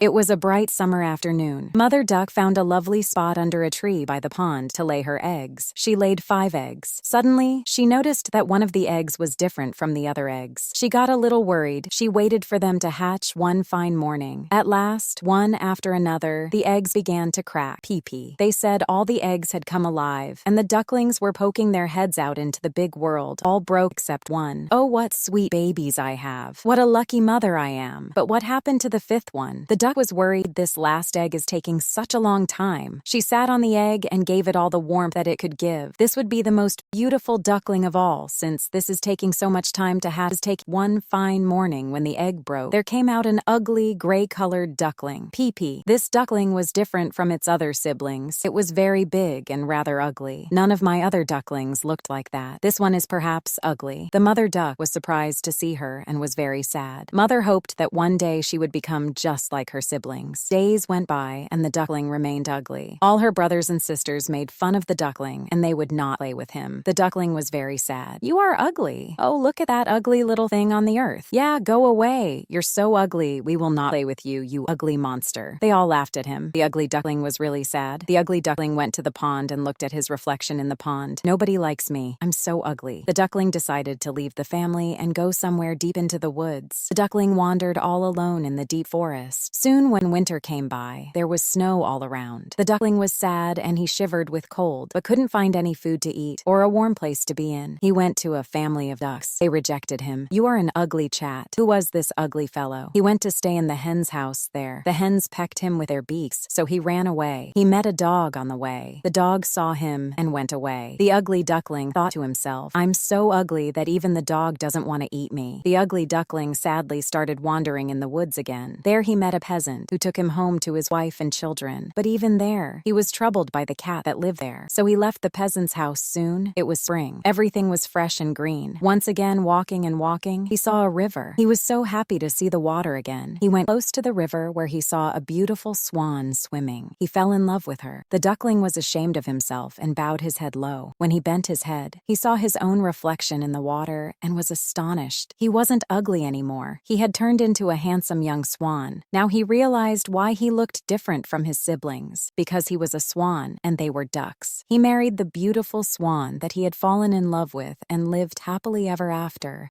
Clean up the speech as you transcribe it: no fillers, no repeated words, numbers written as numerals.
It was a bright summer afternoon. Mother Duck found a lovely spot under a tree by the pond to lay her eggs. She laid 5 eggs. Suddenly, she noticed that one of the eggs was different from the other eggs. She got a little worried. She waited for them to hatch one fine morning. At last, one after another, the eggs began to crack. Pee-pee. They said all the eggs had come alive, and the ducklings were poking their heads out into the big world. All broke except one. Oh, what sweet babies I have. What a lucky mother I am. But what happened to the 5th one? The duck was worried. This last egg is taking such a long time. She sat on the egg and gave it all the warmth that it could give. This would be the most beautiful duckling of all, since this is taking so much time to hatch. One fine morning when the egg broke, there came out an ugly, gray-colored duckling. Pee-pee. This duckling was different from its other siblings. It was very big and rather ugly. None of my other ducklings looked like that. This one is perhaps ugly. The mother duck was surprised to see her and was very sad. Mother hoped that one day she would become just like her siblings. Days went by and the duckling remained ugly. All her brothers and sisters made fun of the duckling and they would not play with him. The duckling was very sad. "You are ugly. Oh, look at that ugly little thing on the earth. Yeah, go away. You're so ugly. We will not play with you, you ugly monster." They all laughed at him. The ugly duckling was really sad. The ugly duckling went to the pond and looked at his reflection in the pond. "Nobody likes me. I'm so ugly." The duckling decided to leave the family and go somewhere deep into the woods. The duckling wandered all alone in the deep forest. Soon, when winter came by, there was snow all around. The duckling was sad and he shivered with cold, but couldn't find any food to eat or a warm place to be in. He went to a family of ducks. They rejected him. "You are an ugly chat." Who was this ugly fellow? He went to stay in the hen's house there. The hens pecked him with their beaks, so he ran away. He met a dog on the way. The dog saw him and went away. The ugly duckling thought to himself, "I'm so ugly that even the dog doesn't want to eat me." The ugly duckling sadly started wandering in the woods again. There he met a peasant who took him home to his wife and children. But even there, he was troubled by the cat that lived there. So he left the peasant's house soon. It was spring. Everything was fresh and green. Once again, walking and walking, he saw a river. He was so happy to see the water again. He went close to the river where he saw a beautiful swan swimming. He fell in love with her. The duckling was ashamed of himself and bowed his head low. When he bent his head, he saw his own reflection in the water and was astonished. He wasn't ugly anymore. He had turned into a handsome young swan. Now he realized why he looked different from his siblings, because he was a swan and they were ducks. He married the beautiful swan that he had fallen in love with and lived happily ever after.